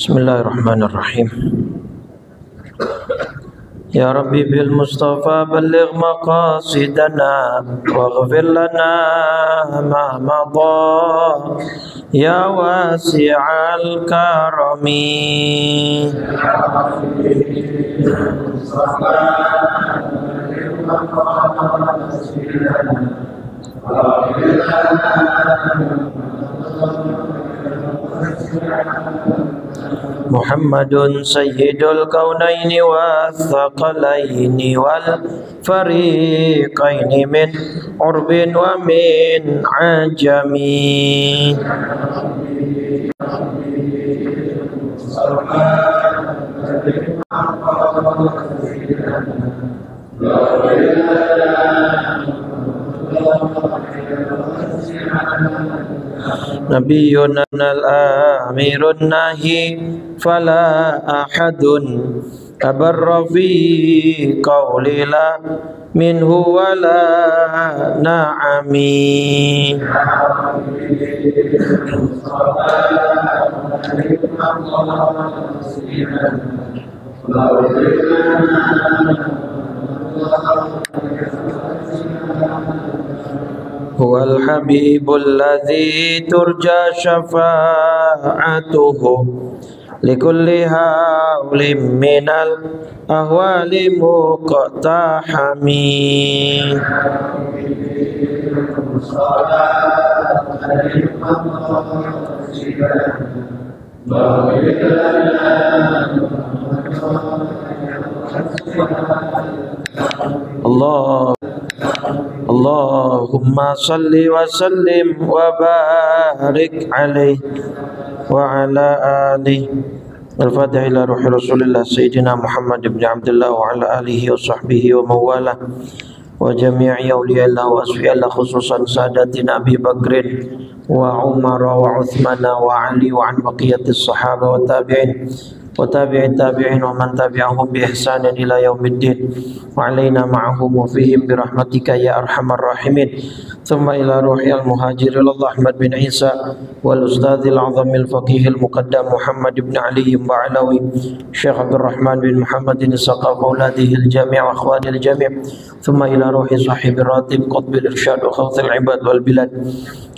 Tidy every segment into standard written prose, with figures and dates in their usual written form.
Bismillahirrahmanirrahim. Ya Rabbi bil Mustafa balligh maqasidana waghfir lana ma madha ya wasi'al karami. Muhammadun sayyidul kaunaini wathaqalaini wal fariqaini min urbin wa min ajami. Nabiyyuna al-amirun nahi fala ahadun abarra fi qawli la minhu wala na'ami. Huwal habibul ladzi turja syafa'atuhu likulli hawlim minal ahwali muqtahami. Allahumma salli wa sallim wa barik alaihi wa ala alihi. Al-Fatihah ila ruhi Rasulillah Sayyidina Muhammad ibn Abdullah wa ala alihi wa sahbihi wa mawala wa jami'i awliyallah wa asfiyallah, khususan sadatina Abi Bakrin wa Umar wa Uthman wa Ali wa an baqiyatis sahaba wa tabi'in wa tabi'in tabi'in wa man tabi'ahum bi ihsanin ila yaumiddin wa alaina ma'ahum wa fihim bi rahmatika ya arhamar rahimin. Thumma ila ruhi al-muhajir Allah Ahmad bin Isa wal ustadz al-azam al-faqih al-muqaddam Muhammad ibn Ali Ba'alawi, Syekh Abdul Rahman bin Muhammad bin Saqaf auladihi al-jami' wa akhwani al-jami'. Thumma ila ruhi sahib al-ratib qutb al-irshad wa khawth al-ibad wal bilad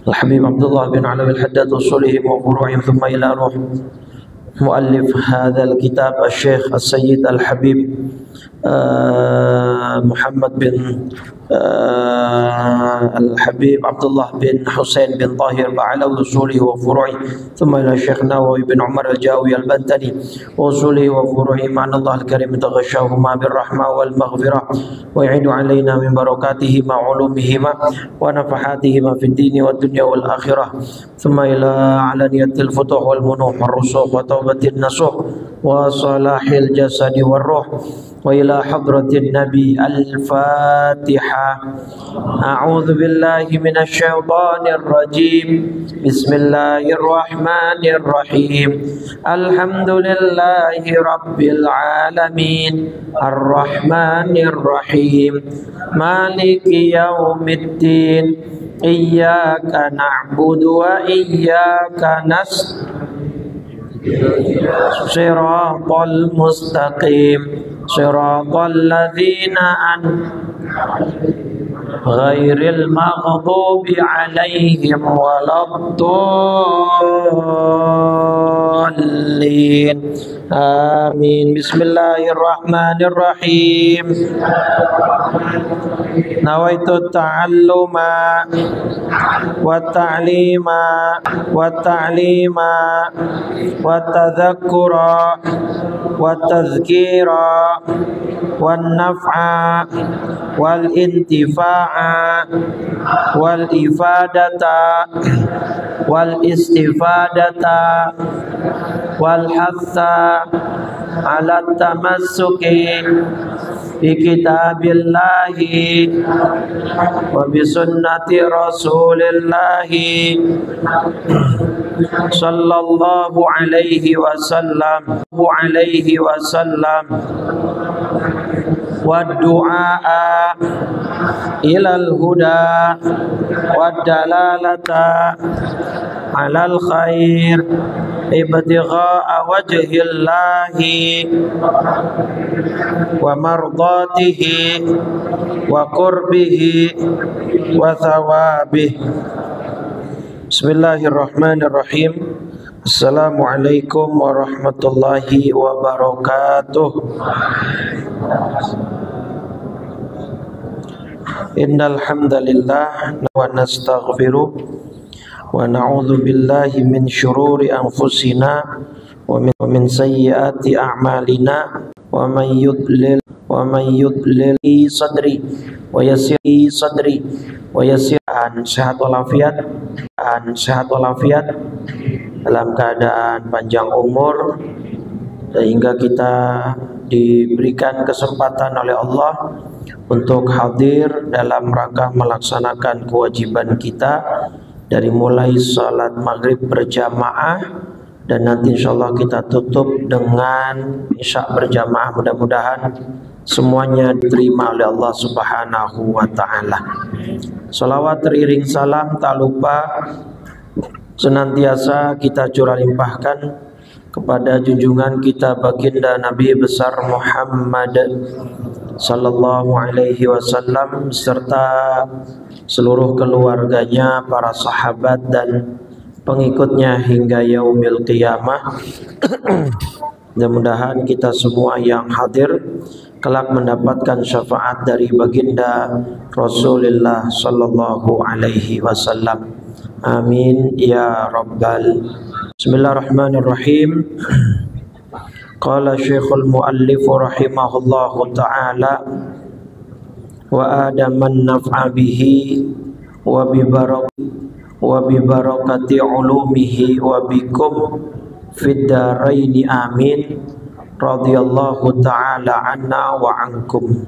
al-habib Abdullah bin Alawi al-Haddad wa sulihim wa furu'ihim. Thumma ila ruhi مؤلف هذا الكتاب الشيخ السيد الحبيب محمد بن الحبيب عبد الله بن حسين بن طاهر بعلوي وصوله وفروعه. ثم إلى الشيخ نووي بن عمر الجاوي البنتني وصوله وفروعه. مع الله الكريم تغشاهما بالرحمة والمغفرة ويعين علينا من بركاتهما وعلومهما ونفحاتهما في الدين والدنيا والآخرة. ثم إلى علانية الفتوح والمنوح والرسوخ وتوبة النصوح وصلاح الجسد والروح وإلى حضرة النبي. الفاتحة. أعوذ بالله من الشيطان الرجيم. بسم الله الرحمن الرحيم. الحمد لله رب العالمين الرحمن الرحيم مالك يوم الدين إياك نعبد وإياك نستعين صراط المستقيم صراط الذين أنعمت ghairil maghdubi alaihim waladdallin. Amin. Bismillahirrahmanirrahim. Nawaitu ta'alluma wa ta'lima wa ta'lima wa tadhakkura wa tadhkira wa naf'a wal intifa'a wal ifadata wal istifadata wal hatha ala tamassuki bi kitabillahi wa bi sunnati rasulillahi sallallahu alaihi wasallam wa du'a ilal huda wa dalalata alal khair ibtigha'a wajhillahi wa mardatihi wa qurbihi wa thawabihi. Bismillahirrahmanirrahim. Assalamualaikum warahmatullahi wabarakatuh. Innal hamdalillah wa nastaghfiruh wa na'udzu billahi min syururi anfusina wa min sayyiati a'malina wa man yudlil sadri wa yassir sehat walafiat dalam keadaan panjang umur sehingga kita diberikan kesempatan oleh Allah untuk hadir dalam rangka melaksanakan kewajiban kita dari mulai salat maghrib berjamaah dan nanti insyaallah kita tutup dengan isya berjamaah. Mudah-mudahan semuanya diterima oleh Allah Subhanahu wa taala. Shalawat teriring salam tak lupa senantiasa kita curah limpahkan kepada junjungan kita baginda Nabi besar Muhammad sallallahu alaihi wasallam serta seluruh keluarganya, para sahabat dan pengikutnya hingga yaumil qiyamah. Mudah-mudahan kita semua yang hadir kelak mendapatkan syafaat dari baginda Rasulullah sallallahu alaihi wasallam. Amin ya rabbal. Bismillahirrahmanirrahim. Qala Syekhul Muallif rahimahullahu ta'ala wa adaman naf'a bihi wa bi barakati ulumihi wa bikum fid daraini amin radhiyallahu ta'ala anna wa ankum.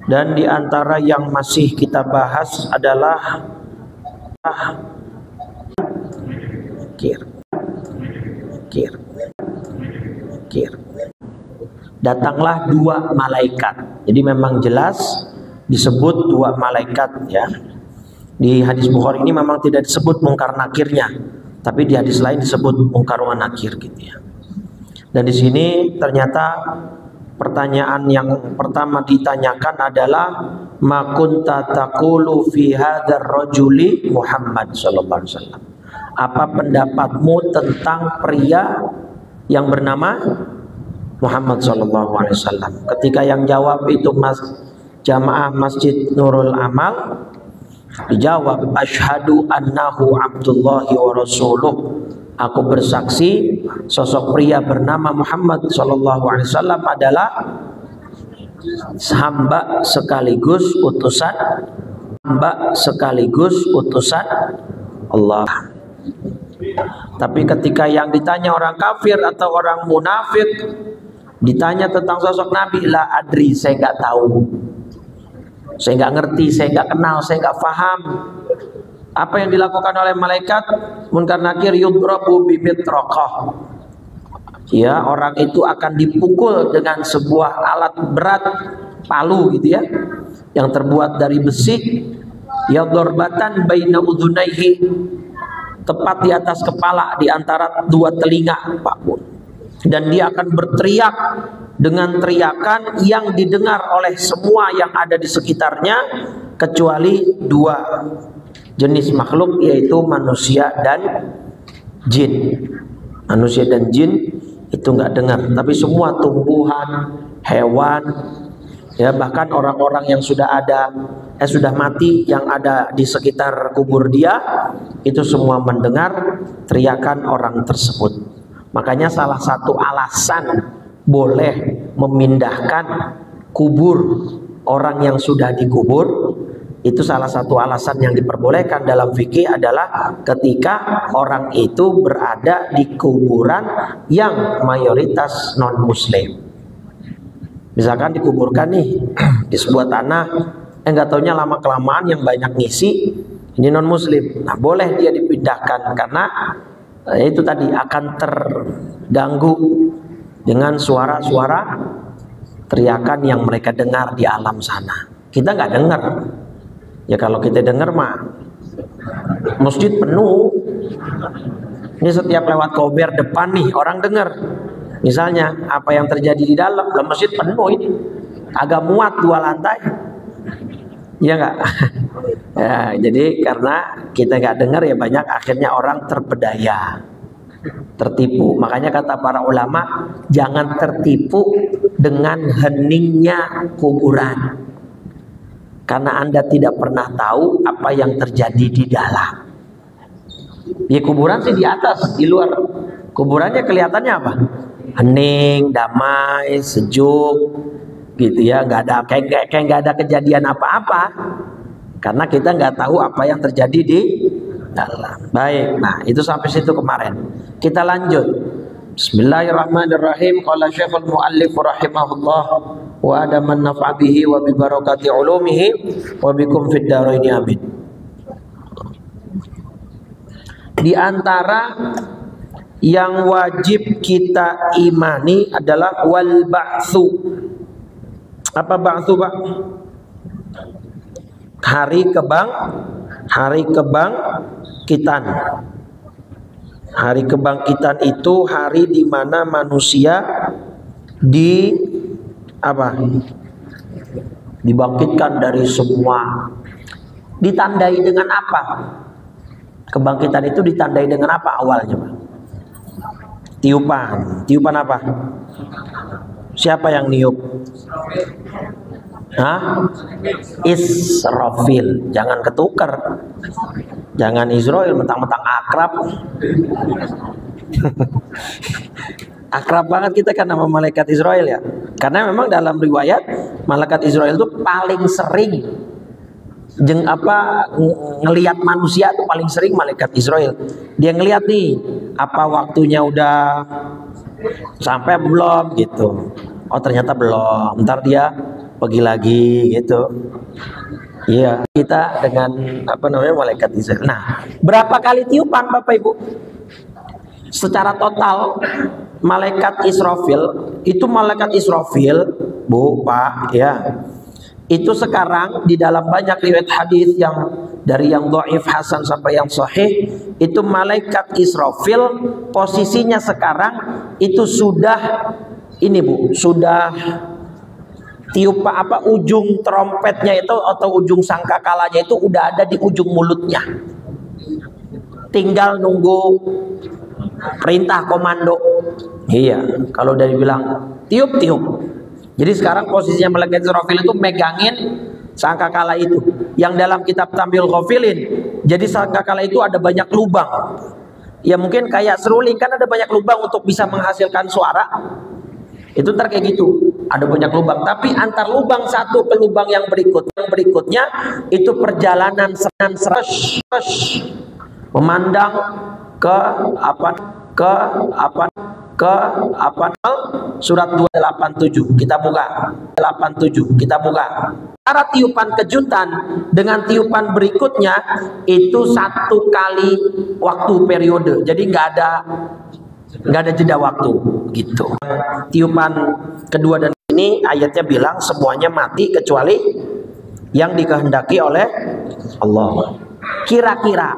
Dan di antara yang masih kita bahas adalah datanglah dua malaikat. Jadi memang jelas disebut dua malaikat ya. Di hadis Bukhari ini memang tidak disebut mungkar nakirnya, tapi di hadis lain disebut mungkar wa nakir gitu ya. Dan di sini ternyata pertanyaan yang pertama ditanyakan adalah ma kunta taqulu fi hadzal rajuli Muhammad sallallahu alaihi wasallam. Apa pendapatmu tentang pria yang bernama Muhammad sallallahu alaihi wasallam? Ketika yang jawab itu jamaah Masjid Nurul Amal, dijawab asyhadu annahu abdullahi wa rasuluh. Aku bersaksi sosok pria bernama Muhammad sallallahu alaihi wasallam adalah hamba sekaligus utusan Allah. Tapi ketika yang ditanya orang kafir atau orang munafik, ditanya tentang sosok Nabi, la adri, saya nggak tahu, saya nggak ngerti, saya nggak kenal, saya nggak paham. Apa yang dilakukan oleh malaikat munkar nakir? Yudrabu bimitraqah. Ya, orang itu akan dipukul dengan sebuah alat berat, palu gitu ya, yang terbuat dari besi. Yadharbatan baina udhunaihi, tepat di atas kepala, di antara dua telinga Pak Bu. Dan dia akan berteriak dengan teriakan yang didengar oleh semua yang ada di sekitarnya kecuali dua jenis makhluk, yaitu manusia dan jin. Manusia dan jin itu nggak dengar, tapi semua tumbuhan, hewan, ya bahkan orang-orang yang sudah mati yang ada di sekitar kubur dia, itu semua mendengar teriakan orang tersebut. Makanya salah satu alasan boleh memindahkan kubur orang yang sudah dikubur, itu salah satu alasan yang diperbolehkan dalam fikih adalah ketika orang itu berada di kuburan yang mayoritas non muslim. Misalkan dikuburkan nih di sebuah tanah, nggak taunya lama kelamaan yang banyak ngisi ini non muslim. Nah, boleh dia dipindahkan karena itu tadi akan terganggu dengan suara-suara teriakan yang mereka dengar di alam sana. Kita nggak dengar. Ya kalau kita dengar mah masjid penuh. Ini setiap lewat kober depan nih orang dengar. Misalnya apa yang terjadi di dalam masjid penuh ini. Agak muat 2 lantai. Ya nggak? Ya, jadi karena kita nggak dengar ya banyak akhirnya orang terpedaya, tertipu. Makanya kata para ulama, jangan tertipu dengan heningnya kuburan, karena Anda tidak pernah tahu apa yang terjadi di dalam. Ya kuburan sih di atas, di luar kuburannya kelihatannya apa? Hening, damai, sejuk, gitu ya. Nggak ada kayak nggak ada kejadian apa-apa, karena kita nggak tahu apa yang terjadi di dalam. Baik, nah itu sampai situ kemarin. Kita lanjut. Bismillahirrahmanirrahim. Qala Syekhul Muallif rahimahullah wa adaman naf'a bihi wa bi barakati ulumihi wa bikum fid dharaini amin. Di antara yang wajib kita imani adalah wal ba'tsu. Apa ba'tsu, Pak? Hari kebangkitan. Hari kebangkitan itu hari di mana manusia dibangkitkan dari semua. Ditandai dengan apa? Kebangkitan itu ditandai dengan apa awalnya, Pak? Tiupan apa? Siapa yang niup? Israfil. Jangan ketukar. Jangan Israel mentang-mentang akrab. Akrab banget kita kan sama malaikat Israel ya. Karena memang dalam riwayat malaikat Israel itu paling sering ngelihat manusia itu paling sering malaikat Israel. Dia ngelihat nih apa waktunya udah sampai belum gitu. Oh ternyata belum. Ntar dia pergi lagi gitu. Iya, kita dengan malaikat Israel. Nah, berapa kali tiupan Bapak Ibu? Secara total malaikat Israfil, Bu, Pak, ya. Itu sekarang di dalam banyak riwayat hadis yang dari yang dhaif, hasan sampai yang sahih, itu malaikat Israfil posisinya sekarang itu sudah sudah tiup ujung trompetnya itu atau ujung sangkakalanya itu udah ada di ujung mulutnya. Tinggal nunggu perintah komando. Iya, kalau udah dibilang tiup. Jadi sekarang posisinya malaikat Israfil itu megangin sangkakala itu. Yang dalam kitab Tambil Ghafilin, jadi sangkakala itu ada banyak lubang. Ya mungkin kayak seruling kan ada banyak lubang untuk bisa menghasilkan suara. Itu ntar kayak gitu, ada banyak lubang. Tapi antar lubang satu ke lubang yang berikutnya itu perjalanan memandang ke surat 287 kita buka. Cara tiupan kejutan dengan tiupan berikutnya itu 1 kali waktu periode. Jadi nggak ada jeda waktu gitu. Tiupan kedua dan ini ayatnya bilang semuanya mati kecuali yang dikehendaki oleh Allah. Kira-kira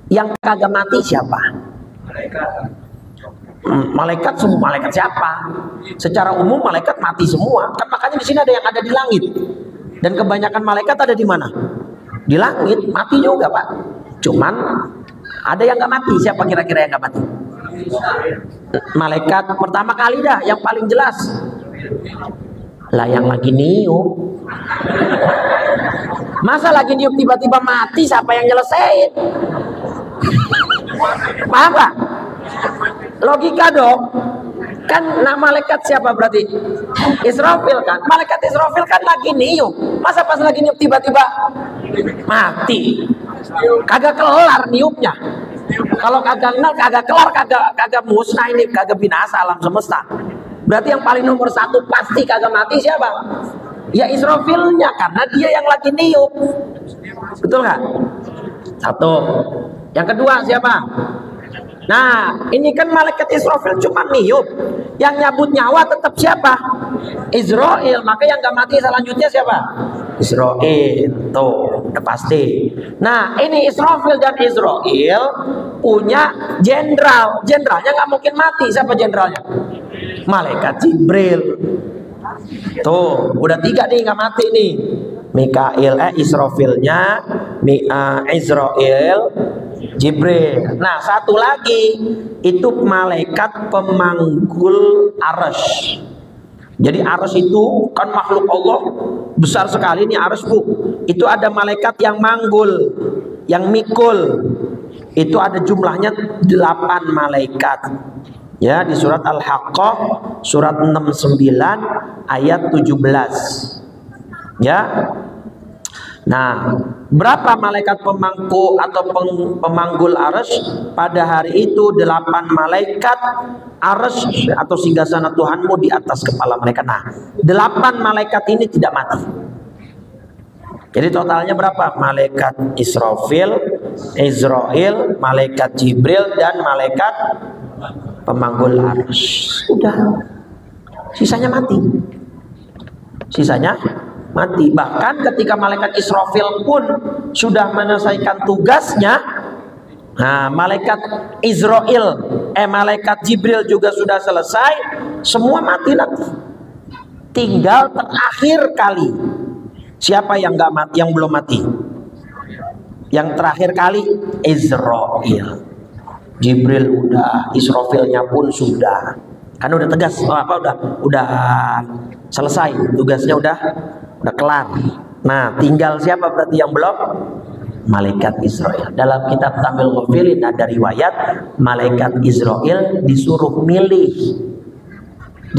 yang kagak mati siapa? Malaikat semua, malaikat siapa? Secara umum malaikat mati semua. Kan makanya di sini ada yang ada di langit. Dan kebanyakan malaikat ada di mana? Di langit, mati juga Pak. Cuman ada yang nggak mati. Siapa kira-kira yang nggak mati? Malaikat pertama kali dah, yang paling jelas. Lah yang lagi niup. Masa lagi niup tiba-tiba mati, siapa yang nyelesain? Paham gak? Logika dong. Kan nama malaikat siapa berarti? Israfil kan. Malaikat Israfil kan lagi niup. Masa pas lagi niup tiba-tiba mati? Kagak kelar niupnya. Kalau kagak kelar, kagak musnah ini, kagak binasa alam semesta. Berarti yang paling nomor satu pasti kagak mati siapa? Ya Israfilnya, karena dia yang lagi niup. Betul nggak? Satu. Yang kedua siapa? Nah, ini kan malaikat Israfil cuma niup. Yang nyabut nyawa tetap siapa? Israel. Maka yang gak mati selanjutnya siapa? Israel. Tuh, udah pasti. Nah, ini Israfil dan Israel punya jenderal. Jenderalnya gak mungkin mati. Siapa jenderalnya? Malaikat Jibril. Tuh, udah 3 nih gak mati nih. Mikail, Israfilnya, Israel, Jibril. Nah, satu lagi itu malaikat pemanggul arasy. Jadi arasy itu kan makhluk Allah besar sekali nih arasy Bu. Itu ada malaikat yang manggul, yang mikul. Itu ada jumlahnya 8 malaikat. Ya, di surat Al-Haqqah surat 69 ayat 17. Ya. Nah, berapa malaikat pemangku atau pemanggul arasy? Pada hari itu 8 malaikat arasy atau singgasana Tuhanmu di atas kepala mereka. Nah, 8 malaikat ini tidak mati. Jadi totalnya berapa? Malaikat Israfil, Israel, malaikat Jibril, dan malaikat pemanggul arasy. Udah. Sisanya mati. Sisanya mati. Bahkan ketika malaikat Israfil pun sudah menyelesaikan tugasnya, nah malaikat malaikat Jibril juga sudah selesai, semua mati nanti. Tinggal terakhir kali. Siapa yang nggak mati, yang belum mati? Yang terakhir kali Israel. Jibril udah, Israfilnya pun sudah. Kan udah tegas, udah selesai tugasnya, udah kelar. Nah, tinggal siapa berarti yang belum? Malaikat Israel. Dalam kitab Tamil Ghafilin ada riwayat malaikat Israel disuruh milih.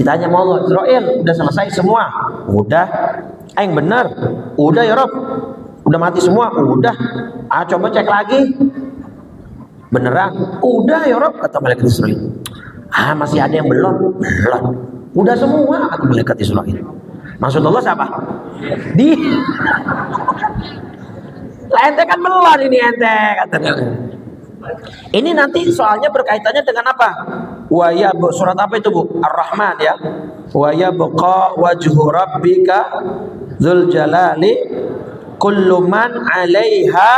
Ditanya mau Allah, Israel udah selesai semua? Udah. Yang benar? Udah ya Rob. Udah mati semua? Udah. Coba cek lagi. Beneran? Udah ya Rob, kata malaikat Israel. Masih ada yang belum? Belum. Udah semua, kata malaikat Israel. Maksud Allah siapa? Lah ente kan belum ini ente, katanya. Ini nanti soalnya berkaitannya dengan apa? Surat apa itu Bu? Ar-Rahman ya. Wa yabqa wajhu rabbika dzul jalali kullu man 'alaiha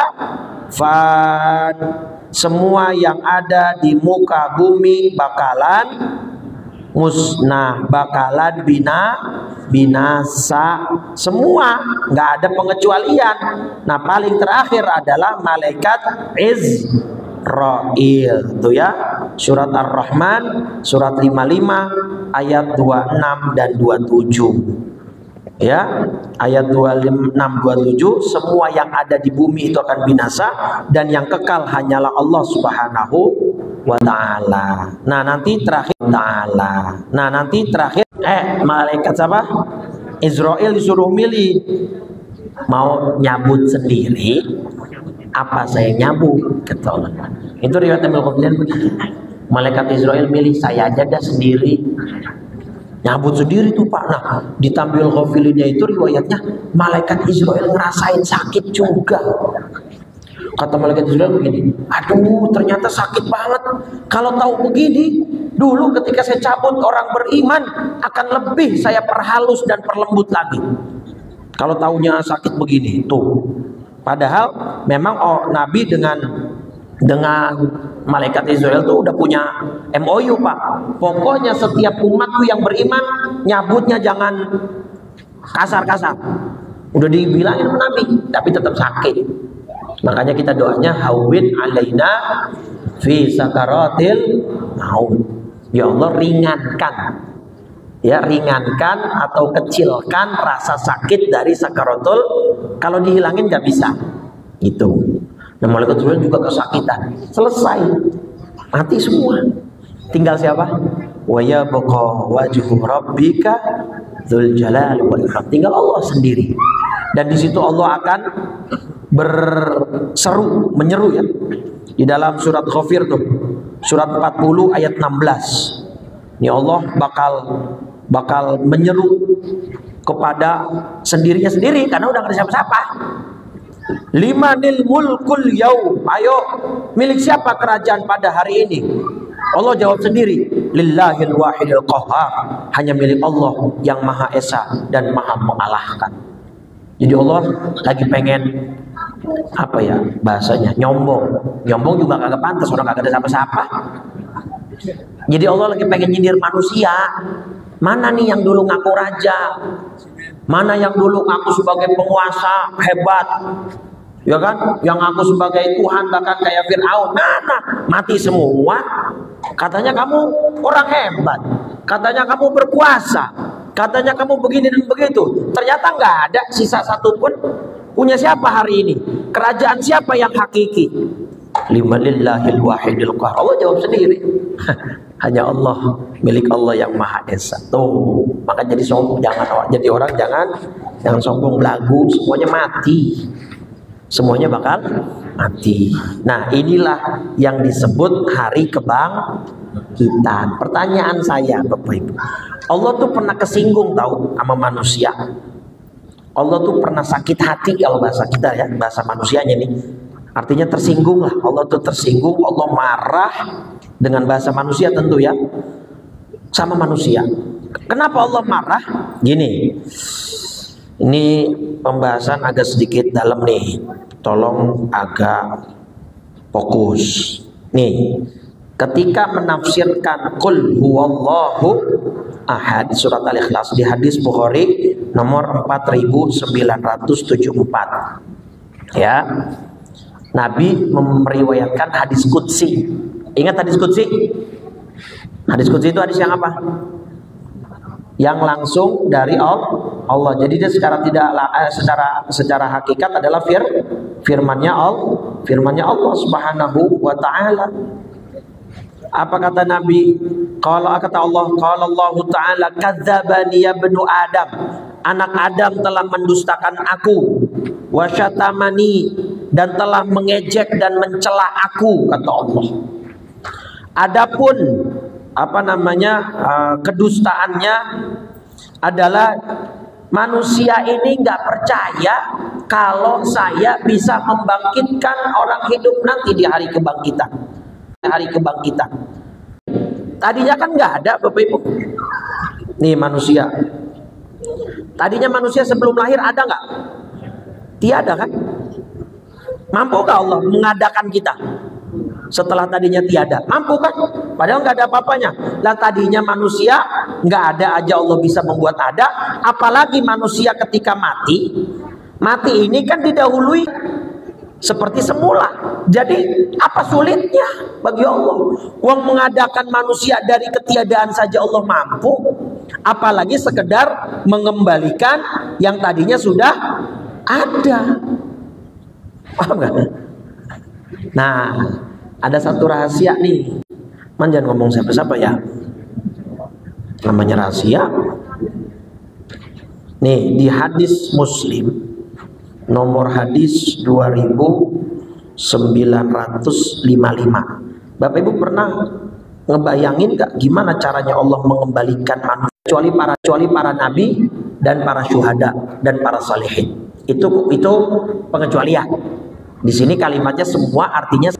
fan. Semua yang ada di muka bumi bakalan musnah, bakalan binasa semua, nggak ada pengecualian. Nah, paling terakhir adalah malaikat Israel. Tuh ya, surat Ar-Rahman surat 55 ayat 26 dan 27. Ya, ayat 26 27, semua yang ada di bumi itu akan binasa dan yang kekal hanyalah Allah Subhanahu wa taala. Nah, nanti terakhir malaikat siapa? Israel disuruh milih, mau nyabut sendiri apa saya nyabut, kata. Itu riwayat Tamil Ghafilin begitu. Malaikat Israel milih, saya aja dah sendiri. Nyabut sendiri tuh Pak. Nah, di Tamil Ghafilinnya itu riwayatnya malaikat Israel ngerasain sakit juga. Kata malaikat Israel begini, aduh ternyata sakit banget. Kalau tahu begini, dulu ketika saya cabut orang beriman akan lebih saya perhalus dan perlembut lagi. Kalau taunya sakit begini tuh. Padahal memang Nabi dengan dengan malaikat Israel tuh udah punya MOU, Pak. Pokoknya setiap umatku yang beriman nyabutnya jangan kasar-kasar. Udah dibilangin sama Nabi, tapi tetap sakit. Makanya kita doanya hawwin alaina fi sakaratil maut. Ya Allah, ringankan. Ya, ringankan atau kecilkan rasa sakit dari sakaratul. Kalau dihilangin nggak bisa. Gitu. Nah, malaikat Jibril juga kesakitan. Selesai. Mati semua. Tinggal siapa? Wa yabqa wajhu rabbika dzul jalali wal ikram. Tinggal Allah sendiri. Dan di situ Allah akan berseru, menyeru ya. Di dalam surat Ghafir tuh, surat 40 ayat 16. Ini Allah bakal menyeru kepada sendirinya sendiri karena udah nggak ada siapa-siapa. Limanil mulkul yaum. Ayo, milik siapa kerajaan pada hari ini? Allah jawab sendiri, lillahil wahidil qahhar. Hanya milik Allah yang Maha Esa dan Maha mengalahkan. Jadi Allah lagi pengen apa ya bahasanya, nyombong juga kagak pantas, orang kagak ada siapa-siapa. Jadi Allah lagi pengen nyindir manusia. Mana nih yang dulu ngaku raja, mana yang dulu ngaku sebagai penguasa hebat, ya kan, yang ngaku sebagai Tuhan bahkan kayak Fir'aun, mana mati semua. Katanya kamu orang hebat, katanya kamu berkuasa, katanya kamu begini dan begitu. Ternyata nggak ada sisa satu pun. Punya siapa hari ini? Kerajaan siapa yang hakiki? Limanillahil wahidil qahhar. Allah jawab sendiri. Hanya Allah, milik Allah yang Maha Esa. Tuh, maka jadi sombong jangan, jadi orang jangan sombong belagu, semuanya mati. Semuanya bakal mati. Nah, inilah yang disebut hari kebangkitan. Pertanyaan saya, Bapak Ibu. Allah tuh pernah kesinggung tahu sama manusia. Allah tuh pernah sakit hati kalau bahasa kita ya, bahasa manusianya nih. Artinya tersinggung lah. Allah tuh tersinggung, Allah marah dengan bahasa manusia tentu ya. Sama manusia. Kenapa Allah marah? Gini. Ini pembahasan agak sedikit dalam nih. Tolong agak fokus. Nih, ketika menafsirkan qul huwallahu ahad surat Al-Ikhlas di hadis Bukhari nomor 4974. Ya. Nabi meriwayatkan hadis qudsi. Ingat hadis qudsi? Hadis qudsi itu hadis yang apa? Yang langsung dari Allah. Jadi dia secara hakikat adalah firman-Nya Allah Subhanahu wa taala. Apa kata Nabi? Kalau kata Allah, qala Allah taala kadzdzabani ya ibnu Adam. Anak Adam telah mendustakan aku, wa syatamani, dan telah mengejek dan mencela aku, kata Allah. Adapun kedustaannya adalah manusia ini nggak percaya kalau saya bisa membangkitkan orang hidup nanti di hari kebangkitan. Tadinya kan nggak ada, Bapak Ibu. Nih manusia. Tadinya manusia sebelum lahir ada nggak? Tiada kan? Mampukah Allah mengadakan kita setelah tadinya tiada? Mampu kan? Padahal nggak ada apa-apanya. Lah tadinya manusia nggak ada aja Allah bisa membuat ada. Apalagi manusia ketika mati. Mati ini kan didahului seperti semula. Jadi apa sulitnya bagi Allah? Uang mengadakan manusia dari ketiadaan saja Allah mampu. Apalagi sekedar mengembalikan yang tadinya sudah ada. Paham gak? Nah, ada satu rahasia nih. Jangan ngomong siapa-siapa ya. Namanya rahasia. Nih, di hadis Muslim nomor hadis 2955. Bapak Ibu pernah ngebayangin gak gimana caranya Allah mengembalikan manusia kecuali para nabi dan para syuhada dan para salihin. Itu pengecualian. Di sini kalimatnya semua artinya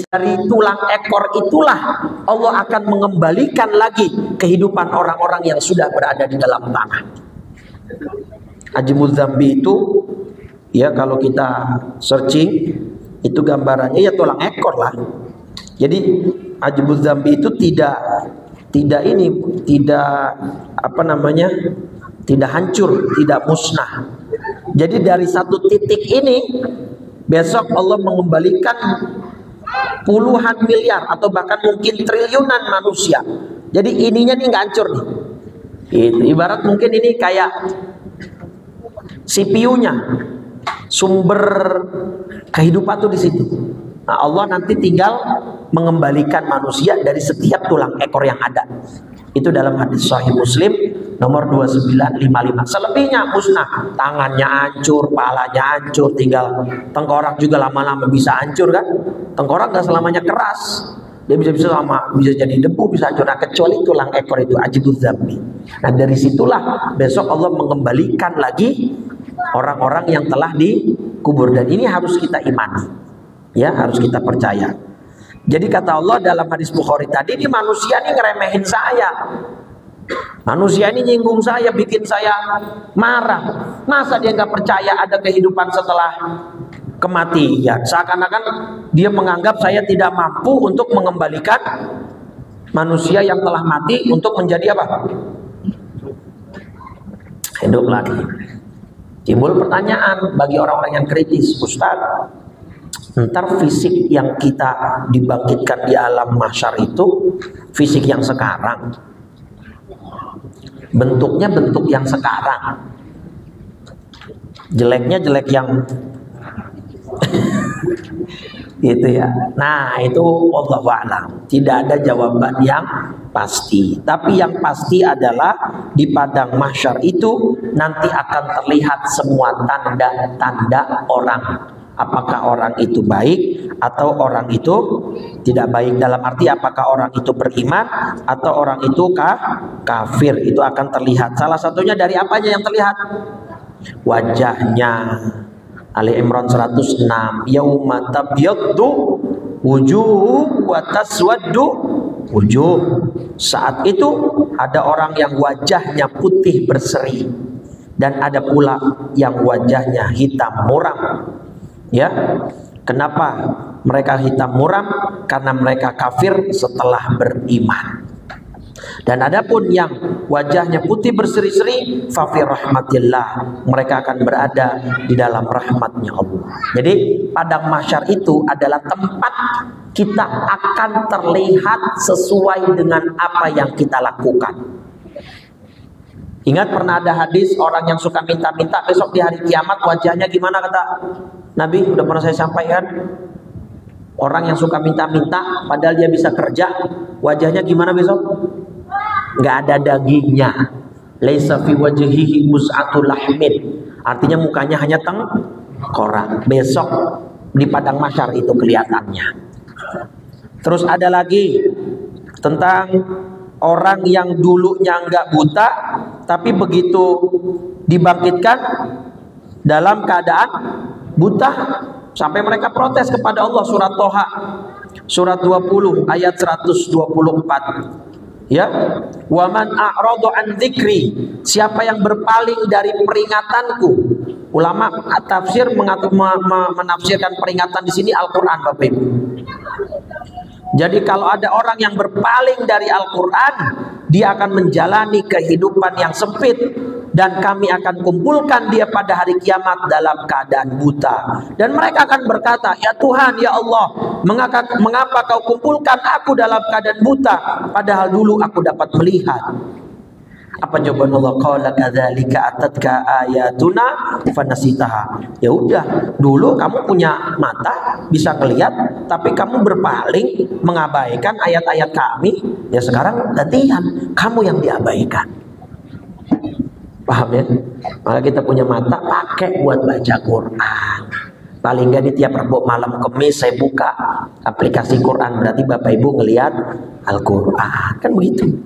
dari tulang ekor itulah Allah akan mengembalikan lagi kehidupan orang-orang yang sudah berada di dalam tanah. Ajmul Dzambi itu ya kalau kita searching Itu gambarannya ya tulang ekor lah. Jadi ajibuz zambi itu tidak apa namanya, tidak hancur, tidak musnah. Jadi dari satu titik ini besok Allah mengembalikan puluhan miliar atau bahkan mungkin triliunan manusia. Jadi ininya nih nggak hancur nih. Gitu. Ibarat mungkin ini kayak CPU-nya, sumber kehidupan tuh di situ. Nah, Allah nanti tinggal mengembalikan manusia dari setiap tulang ekor yang ada. Itu dalam hadis Sahih Muslim nomor 2955. Selebihnya musnah, tangannya hancur, palanya hancur, tinggal tengkorak juga lama-lama bisa hancur kan? Tengkorak gak selamanya keras, dia bisa jadi debu, bisa hancur. Nah, kecuali tulang ekor itu ajibuz zambi. Nah, dari situlah besok Allah mengembalikan lagi orang-orang yang telah dikubur, dan ini harus kita imani, ya, harus kita percaya. Jadi kata Allah dalam hadis Bukhari tadi, ini manusia ini ngeremehin saya, manusia ini nyinggung saya, bikin saya marah. Masa dia nggak percaya ada kehidupan setelah kematian? Seakan-akan dia menganggap saya tidak mampu untuk mengembalikan manusia yang telah mati untuk menjadi apa? Hidup lagi. Timbul pertanyaan bagi orang-orang yang kritis, Ustaz, ntar fisik yang kita dibangkitkan di alam mahsyar itu fisik yang sekarang, bentuknya bentuk yang sekarang, jeleknya jelek yang gitu ya. Nah, itu wallahu a'lam, tidak ada jawaban yang pasti. Tapi yang pasti adalah di padang mahsyar itu nanti akan terlihat semua tanda-tanda orang. Apakah orang itu baik atau orang itu tidak baik, dalam arti apakah orang itu beriman atau orang itu kafir, itu akan terlihat. Salah satunya dari apanya yang terlihat? Wajahnya. Ali Imran 106, yauma tabyaddu wujuh wa taswaddu wujuh. Saat itu ada orang yang wajahnya putih berseri dan ada pula yang wajahnya hitam muram. Ya, kenapa mereka hitam muram? Karena mereka kafir setelah beriman. Dan adapun yang wajahnya putih berseri-seri, fa fi rahmatillah, mereka akan berada di dalam rahmatnya Allah. Jadi padang mahsyar itu adalah tempat kita akan terlihat sesuai dengan apa yang kita lakukan. Ingat pernah ada hadis orang yang suka minta-minta, besok di hari kiamat wajahnya gimana kata Nabi? Udah pernah saya sampaikan. Orang yang suka minta-minta padahal dia bisa kerja, wajahnya gimana besok? Nggak ada dagingnya. Laisa fi wajhihi mus'atul lahmin. Artinya mukanya hanya tengkorak. Besok di padang mahsyar itu kelihatannya. Terus ada lagi tentang orang yang dulunya nggak buta, tapi begitu dibangkitkan dalam keadaan buta, sampai mereka protes kepada Allah. Surat Toha surat 20 ayat 124. Ya, waman a'radu an dzikri, siapa yang berpaling dari peringatanku. Ulama tafsir menafsirkan peringatan di sini Al-Qur'an, Bapak Ibu. Jadi kalau ada orang yang berpaling dari Al-Qur'an, dia akan menjalani kehidupan yang sempit, dan kami akan kumpulkan dia pada hari kiamat dalam keadaan buta. Dan mereka akan berkata, ya Tuhan, ya Allah, mengapa kau kumpulkan aku dalam keadaan buta, padahal dulu aku dapat melihat. Apa jawaban Allah? Qala kadzalika atatka ayatuna fanasitaha. Ya udah, dulu kamu punya mata, bisa melihat, tapi kamu berpaling mengabaikan ayat-ayat kami. Ya sekarang gantian, kamu yang diabaikan. Paham ya? Maka kita punya mata, pakai buat baca Quran. Paling nggak di tiap Rabu malam Kamis saya buka aplikasi Quran, berarti Bapak Ibu ngelihat Al-Quran. Kan begitu.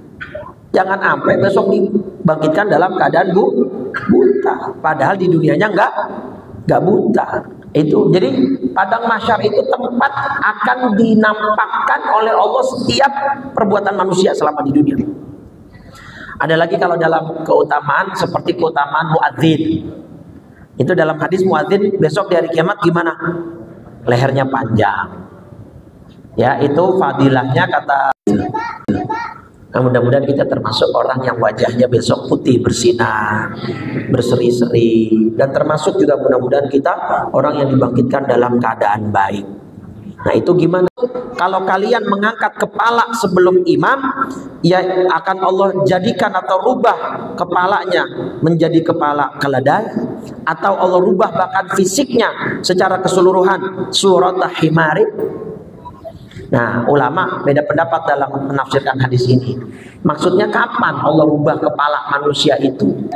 Jangan sampai besok dibangkitkan dalam keadaan buta, padahal di dunianya nggak buta. Itu jadi padang mahsyar itu tempat akan dinampakkan oleh Allah setiap perbuatan manusia selama di dunia. Ada lagi kalau dalam keutamaan seperti keutamaan muadzin. Itu dalam hadis muadzin besok di hari kiamat gimana? lehernya panjang. Ya, itu fadilahnya kata. Nah, mudah-mudahan kita termasuk orang yang wajahnya besok putih bersinar, berseri-seri, dan termasuk juga mudah-mudahan kita orang yang dibangkitkan dalam keadaan baik. Nah, itu gimana? Kalau kalian mengangkat kepala sebelum imam, ya akan Allah jadikan atau rubah kepalanya menjadi kepala keledai, atau Allah rubah bahkan fisiknya secara keseluruhan surat himarin. Nah, ulama beda pendapat dalam menafsirkan hadis ini. Maksudnya kapan Allah rubah kepala manusia itu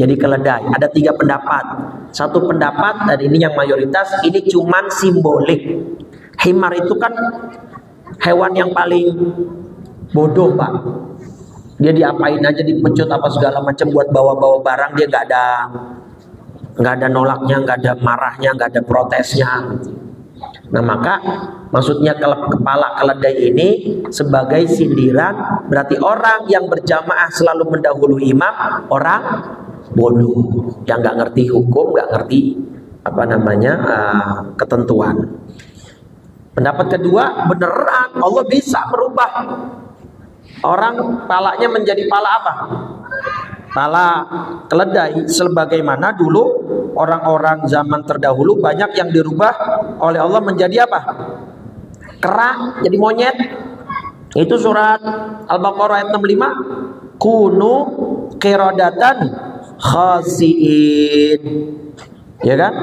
jadi keledai? Ada 3 pendapat. Satu pendapat, dan ini yang mayoritas, ini cuman simbolik. Himar itu kan hewan yang paling bodoh, Pak. Dia diapain aja, dipecut apa segala macam buat bawa-bawa barang, dia nggak ada nolaknya, nggak ada marahnya, nggak ada protesnya. Nah, maka maksudnya kepala keledai ini sebagai sindiran, berarti orang yang berjamaah selalu mendahului imam orang bodoh, yang nggak ngerti hukum, nggak ngerti ketentuan. Pendapat kedua, beneran Allah bisa merubah orang palanya menjadi pala apa? Pala keledai, sebagaimana dulu orang-orang zaman terdahulu banyak yang dirubah oleh Allah menjadi apa? Kera, jadi monyet. Itu surat Al-Baqarah ayat 65. Kunu qiradatan khasiin. Ya kan?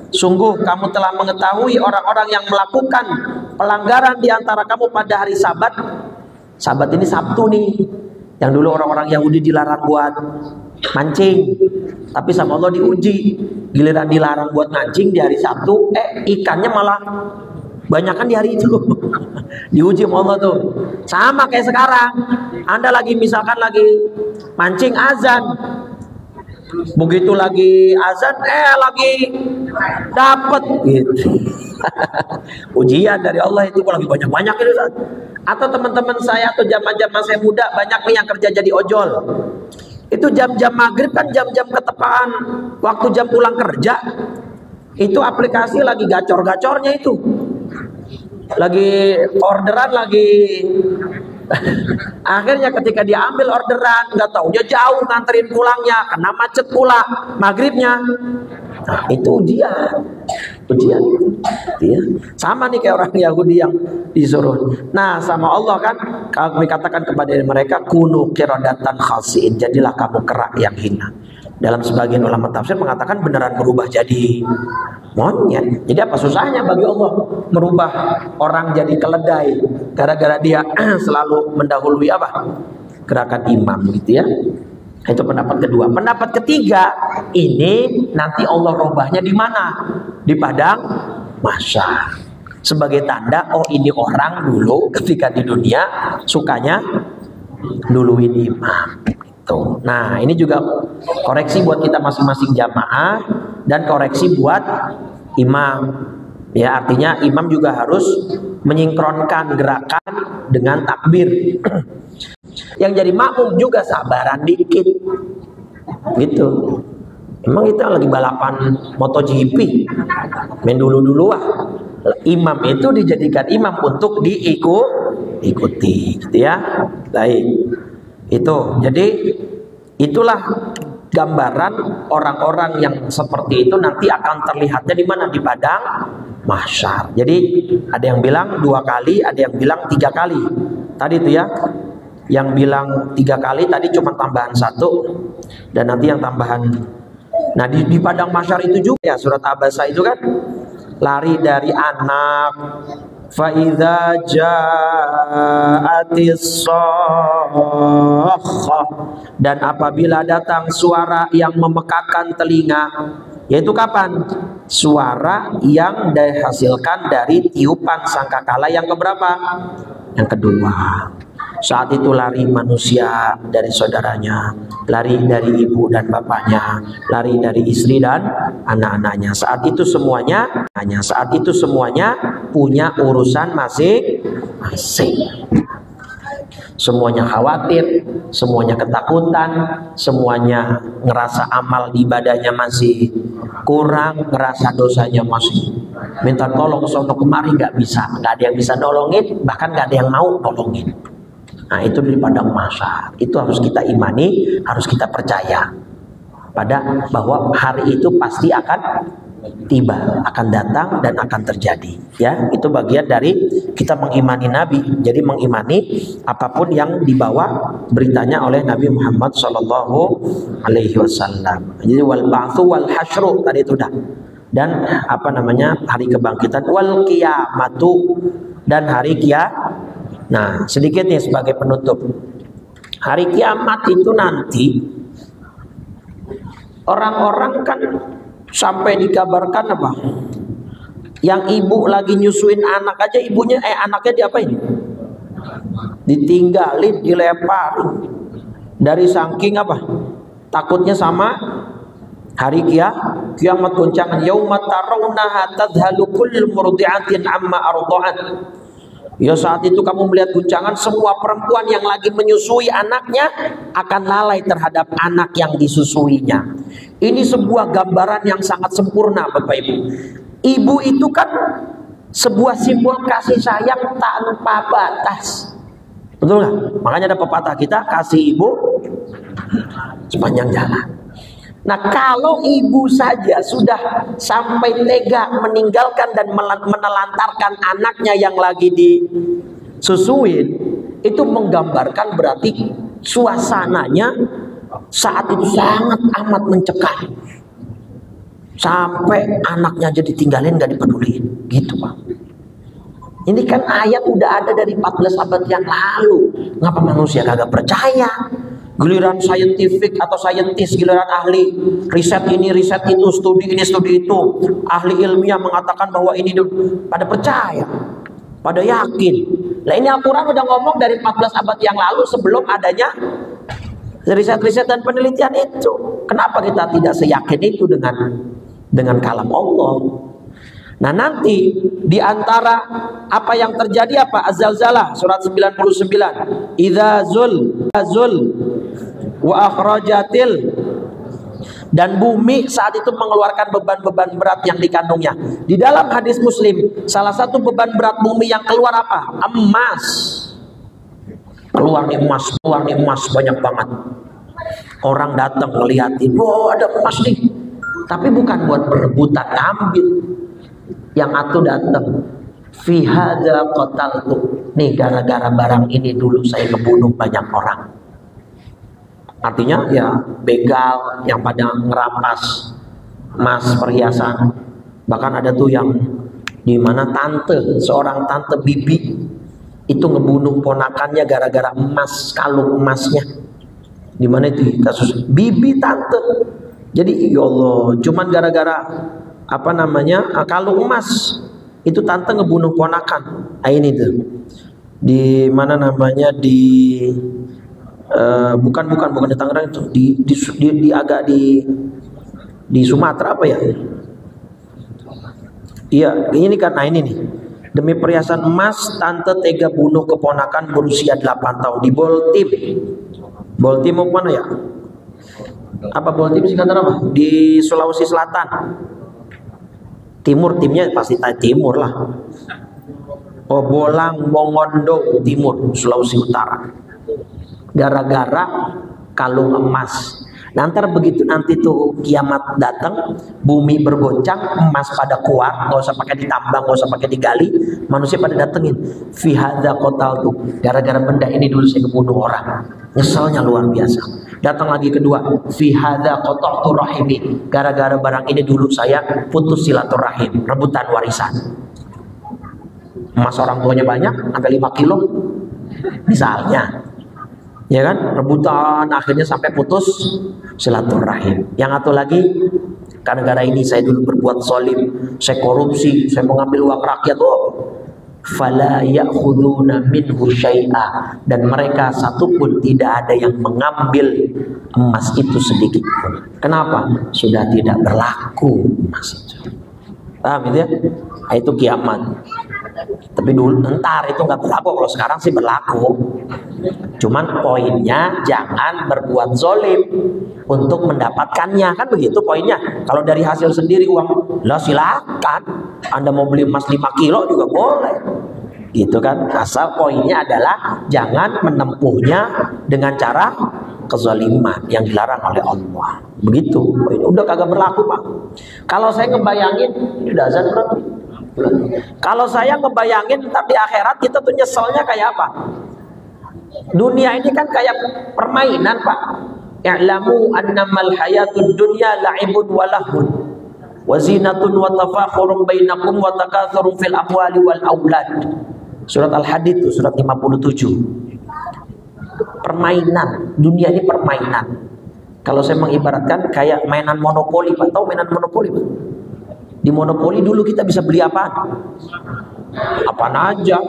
Sungguh kamu telah mengetahui orang-orang yang melakukan pelanggaran di antara kamu pada hari Sabat. Sabat ini Sabtu nih. Yang dulu orang-orang Yahudi dilarang buat mancing, tapi sama Allah diuji. Giliran dilarang buat mancing di hari Sabtu, ikannya malah banyakan di hari itu. Diuji sama Allah tuh. Sama kayak sekarang. Anda misalkan lagi mancing azan. Begitu lagi azan, lagi dapat gitu. Ujian dari Allah itu lagi banyak-banyak itu. Atau teman-teman saya atau jamaah-jamaah saya muda banyak nih yang kerja jadi ojol. Itu jam-jam maghrib kan jam-jam ketepaan waktu jam pulang kerja. Itu aplikasi lagi gacor-gacornya itu. Lagi orderan lagi. Akhirnya ketika dia ambil orderan, nggak tahu dia jauh nganterin pulangnya, kena macet pula maghribnya. Nah, itu ujian. Ya. Sama nih kayak orang Yahudi yang disuruh. Nah, sama Allah kan kami katakan kepada mereka kunu qiradatan khasiin, jadilah kamu kera yang hina. Dalam sebagian ulama tafsir mengatakan beneran berubah jadi monyet. Jadi apa susahnya bagi Allah merubah orang jadi keledai gara-gara dia selalu mendahului apa? Gerakan imam gitu ya. Itu pendapat kedua. Pendapat ketiga, ini nanti Allah rubahnya di mana? Di padang mahsyar. Sebagai tanda, oh ini orang dulu ketika di dunia sukanya duluin imam. Tuh. Nah, ini juga koreksi buat kita masing-masing jamaah dan koreksi buat imam. Ya, artinya imam juga harus menyinkronkan gerakan dengan takbir. Yang jadi makmum juga sabaran dikit. Gitu. Emang kita lagi balapan MotoGP. Main dulu-dulu Imam itu dijadikan imam untuk diikuti, gitu ya. Baik. Itu, jadi itulah gambaran orang-orang yang seperti itu nanti akan terlihatnya di mana? Di padang mahsyar. Jadi ada yang bilang 2 kali, ada yang bilang 3 kali. Tadi itu ya, yang bilang 3 kali tadi cuma tambahan 1, dan nanti yang tambahan. Nah di padang mahsyar itu juga ya surat Abasa itu kan lari dari anak. Fa'idha ja'atis shakhah, dan apabila datang suara yang memekakan telinga, yaitu kapan? Suara yang dihasilkan dari tiupan sangkakala yang keberapa? Yang kedua. Saat itu lari manusia dari saudaranya, lari dari ibu dan bapaknya, lari dari istri dan anak-anaknya. Saat itu semuanya punya urusan masing-masing. Semuanya khawatir, semuanya ketakutan, semuanya ngerasa amal ibadahnya masih kurang, ngerasa dosanya masih minta tolong sono kemari, nggak bisa, nggak ada yang bisa nolongin, bahkan nggak ada yang mau nolongin. Nah itu di padang mahsyar. Itu harus kita imani, harus kita percaya pada bahwa hari itu pasti akan tiba, akan datang dan akan terjadi. Ya, itu bagian dari kita mengimani Nabi. Jadi mengimani apapun yang dibawa beritanya oleh Nabi Muhammad Sallallahu Alaihi Wasallam. Jadi wal ba'tsu wal hasyru tadi itu dah. Dan apa namanya, hari kebangkitan, wal qiyamatu, dan hari kiamat. Nah, sedikit nih sebagai penutup. Hari kiamat itu nanti orang-orang kan sampai dikabarkan apa? Yang ibu lagi nyusuin anak aja, anaknya diapain? Ditinggalin, dilemparin. Dari saking apa? Takutnya sama hari kiamat goncangan. Yauma tarawnaha tadhalu kullu murdi'atin amma arda'at. Ya saat itu kamu melihat guncangan, semua perempuan yang lagi menyusui anaknya akan lalai terhadap anak yang disusuinya. Ini sebuah gambaran yang sangat sempurna Bapak Ibu. Ibu itu kan sebuah simbol kasih sayang tanpa batas. Betul nggak? Makanya ada pepatah kita, kasih ibu sepanjang jalan. Nah kalau ibu saja sudah sampai tega meninggalkan dan menelantarkan anaknya yang lagi disusuin, itu menggambarkan berarti suasananya saat itu sangat amat mencekam. Sampai anaknya jadi tinggalin, gak dipeduliin, gitu Pak. Ini kan ayat udah ada dari 14 abad yang lalu. Ngapa manusia kagak percaya? Giliran saintifik atau saintis, giliran ahli riset ini, riset itu, studi ini, studi itu, ahli ilmiah mengatakan bahwa ini, pada percaya, pada yakin. Nah ini Al-Quran udah ngomong dari 14 abad yang lalu sebelum adanya riset-riset dan penelitian itu. Kenapa kita tidak seyakin itu dengan kalam Allah? Nah nanti di antara apa yang terjadi apa? Az-Zalzalah surat 99. Idza zul wa akhrajatil, dan bumi saat itu mengeluarkan beban-beban berat yang dikandungnya. Di dalam hadis Muslim, salah satu beban berat bumi yang keluar apa? Emas. Keluar nih emas banyak banget. Orang datang ngeliatin, wah ada emas nih. Tapi bukan buat perebutan ambil. Yang atuh datang, fi hadza qataltu. Nih gara-gara barang ini dulu saya ngebunuh banyak orang. Artinya ya begal yang pada ngerampas emas perhiasan. Bahkan ada tuh yang di mana seorang tante bibi itu ngebunuh ponakannya gara-gara emas, kalung emasnya. Di mana itu kasus bibi tante. Jadi ya Allah, cuman gara-gara apa namanya kalung emas itu tante ngebunuh ponakan. Nah, ini tuh di mana namanya bukan di Tangerang itu di agak di Sumatera apa ya? Iya ini kan. Nah ini nih, demi perhiasan emas tante tega bunuh keponakan berusia 8 tahun di Boltim. Boltim mau mana ya? Apa Boltim sih kata apa? Di Sulawesi Selatan. Timur, timnya pasti timur lah. Oh Bolang Mongondo Timur, Sulawesi Utara. Gara-gara kalung emas. Nanti begitu nanti tuh kiamat datang, bumi bergoncang, emas pada keluar, nggak usah pakai ditambang, nggak usah pakai digali, manusia pada datengin. Fi hadza qataltu, gara-gara benda ini dulu saya kebunuh orang. Nyeselnya luar biasa. Datang lagi kedua, fi hadza qata'tu rahimi, gara-gara barang ini dulu saya putus silaturahim, rebutan warisan. Emas orang tuanya banyak, sampai 5 kilo misalnya. Ya kan, rebutan akhirnya sampai putus silaturahim. Yang satu lagi, gara-gara ini saya dulu berbuat zalim, saya korupsi, saya mengambil uang rakyat. Fala ya'khuduna minhu syai'a, dan mereka satupun tidak ada yang mengambil emas itu sedikit pun. Kenapa? Sudah tidak berlaku emas itu. Paham itu ya? Nah, itu kiamat. Tapi dulu ntar itu nggak berlaku, kalau sekarang sih berlaku. Cuman poinnya jangan berbuat zolim untuk mendapatkannya, kan begitu poinnya. Kalau dari hasil sendiri uang, lah silakan. Anda mau beli emas 5 kilo juga boleh, gitu kan. Asal poinnya adalah jangan menempuhnya dengan cara kezaliman yang dilarang oleh Allah. Begitu. Udah kagak berlaku, Pak. Kalau saya ngebayangin, ini udah azan berarti. Kalau saya ngebayangin tapi akhirat kita tuh nyeselnya kayak apa? Dunia ini kan kayak permainan, Pak. I'lamu annamal hayatud dunya la'ibun wa lahun wa zinatun wa tafakhurun bainakum wa takatsurun fil amwali wal aulad. Surat Al-Hadid itu surat 57. Permainan, dunia ini permainan. Kalau saya mengibaratkan kayak mainan monopoli, Pak. Tahu mainan monopoli, Pak? Di monopoli dulu kita bisa beli apa? Apaan aja.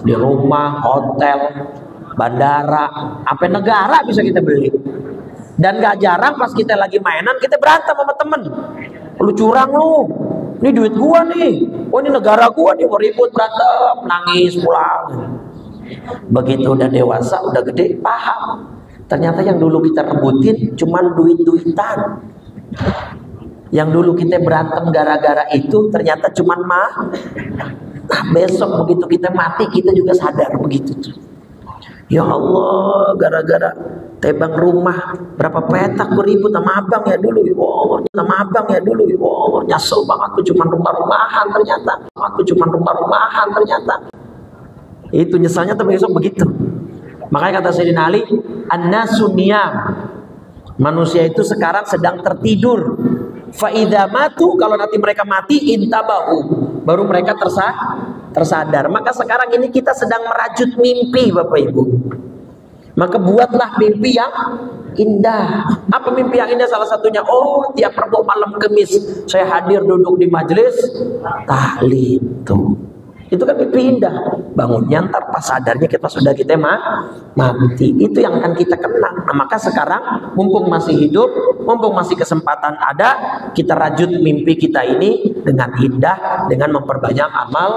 Di rumah, hotel, bandara, sampai negara bisa kita beli. Dan gak jarang pas kita lagi mainan kita berantem sama temen. Lu curang lu, ini duit gua nih, oh ini negara gua nih, mau ribut berantem, nangis pulang. Begitu udah dewasa, udah gede, paham. Ternyata yang dulu kita rebutin cuman duit-duitan. Yang dulu kita berantem gara-gara itu ternyata cuman Nah besok begitu kita mati kita juga sadar begitu. Ya Allah, gara-gara tebang rumah berapa petak gue ribut sama abang ya dulu. Oh, sama abang ya dulu. Oh, nyesel banget, aku cuma rumah-rumahan ternyata. Itu nyesalnya tuh besok begitu. Makanya kata Sayyidina Ali, an-nasu niyam. Manusia itu sekarang sedang tertidur. Fa idza matu, kalau nanti mereka mati, intabahu, baru mereka tersadar. Maka sekarang ini kita sedang merajut mimpi, Bapak Ibu. Maka buatlah mimpi yang indah. Apa mimpi yang indah? Salah satunya, oh tiap Rabu malam Kamis saya hadir duduk di majelis tahlil. Itu kan mimpi indah. Bangunnya ntar pas sadarnya kita sudah mati. Itu yang akan kita kenang. Nah, maka sekarang mumpung masih hidup, mumpung masih kesempatan ada, kita rajut mimpi kita ini dengan indah, dengan memperbanyak amal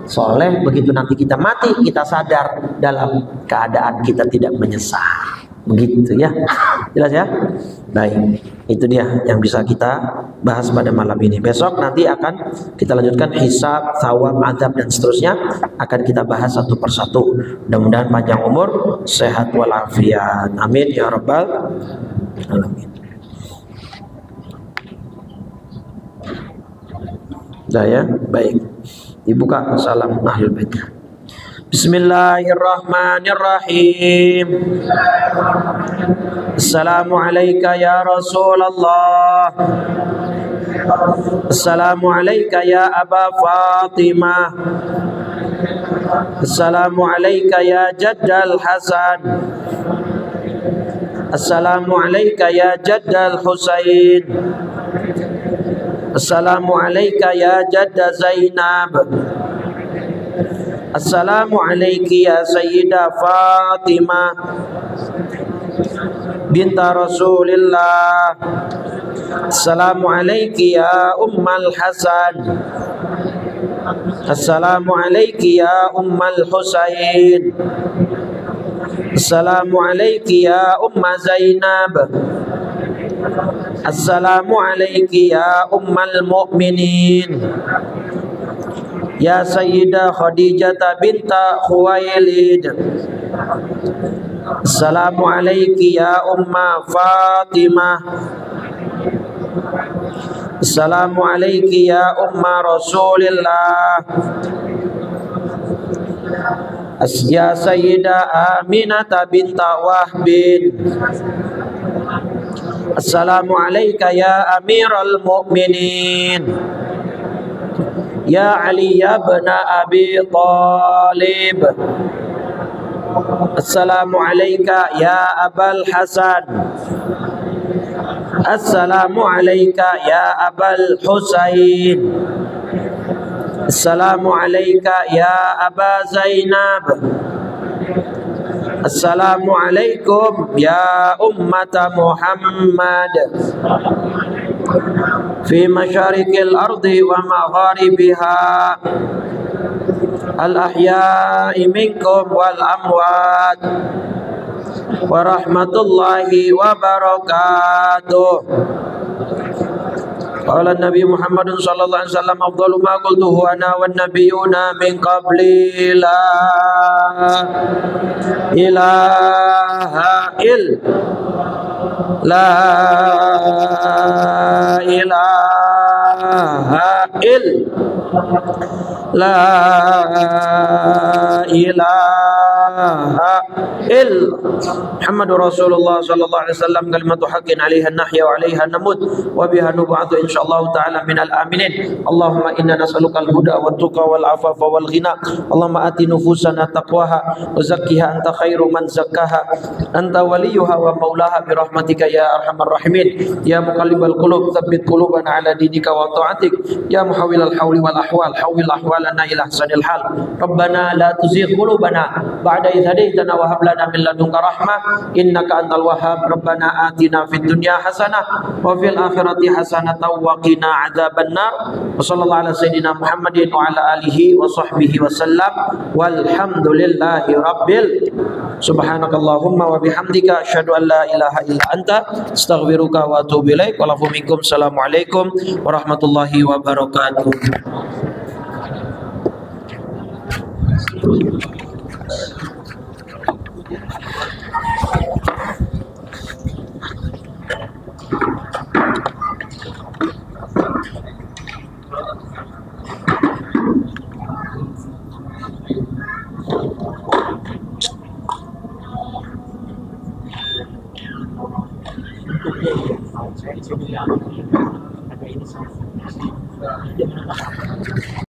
soleh. Begitu nanti kita mati, kita sadar dalam keadaan kita tidak menyesal. Begitu ya, jelas ya. Baik, itu dia yang bisa kita bahas pada malam ini. Besok nanti akan kita lanjutkan hisab, thawab, azab dan seterusnya, akan kita bahas satu persatu. Mudah-mudahan panjang umur, sehat walafiat. Amin ya rabbal alamin. Dah ya, baik. Dibuka salam ahlul bait. Bismillahirrahmanirrahim. Assalamualaikum ya Rasulullah. Assalamualaikum ya Aba Fatimah. Assalamualaikum ya Jaddal Hasan. Assalamualaikum ya Jaddal Husain. Assalamualaikum ya Jadda Zainab. Assalamualaikum ya Sayyidah Fatimah binta Rasulillah. Assalamualaikum ya Ummal Hasan. Assalamualaikum ya Ummal Husain. Assalamualaikum ya Umma Zainab. Assalamualaikum ya Ummal Mu'minin. Ya Sayyidah Khadijah binta Khuwailid. Assalamualaikum ya Umma Fatimah. Assalamualaikum ya Umma Rasulillah. Ya Sayyidah Aminah binta Wahbin. Assalamualaikum ya Amiral Mu'minin. Ya Ali ibn Abi Talib. Assalamualaikum ya Abul Hasan. Assalamualaikum ya Abul Husain. Assalamualaikum ya Aba Zainab. Assalamualaikum ya ummata Muhammad fi masyariqil ardi wa magharibiha. al-ahya'i minkum wal amwat wa rahmatullahi wa barakatuh. Qala Nabi Muhammad sallallahu alaihi wasallam afdalu ma qultuhu ana wan nabiyuna min qabli la ilaha la ilaha la ilaha Muhammadur Rasulullah sallallahu alaihi wasallam kalimatu haqqin 'alaiha nahya wa 'alaiha namut wa biha nub'atu insyaallah ta'ala minal aminin. Allahumma inna nas'aluka al-huda wat tuqa wal afafa wal ghina. Allahumma ati nufusana taqwaha wa zakkiha anta khairu man zakkaha anta waliyuha wa maulaha bi rahmatika ya arhamar rahimin. Ya muqallibal qulub tsabbit qulubana ala dinika wa ta'atik. Ya muhawwilal hawli wal ahwal hawwil ahwalana ila ahsanil hal. Rabbana la tuzigh qulubana ba'da idh hadaytana wa hab lana min ladunka rahmah innaka antal wahhab. Rabbana atina fid dunya hasanah wa fil akhirati hasanah wa qina adzabannar. Wa sallallahu ala sayidina Muhammadin wa ala alihi wa sahbihi wa sallam walhamdulillahi rabbil subhanakallahumma wa bihamdika asyhadu an la ilaha illa anta astaghfiruka wa atubu ilaik. Wa lafu minkum. Assalamualaikum warahmatullahi wabarakatuh.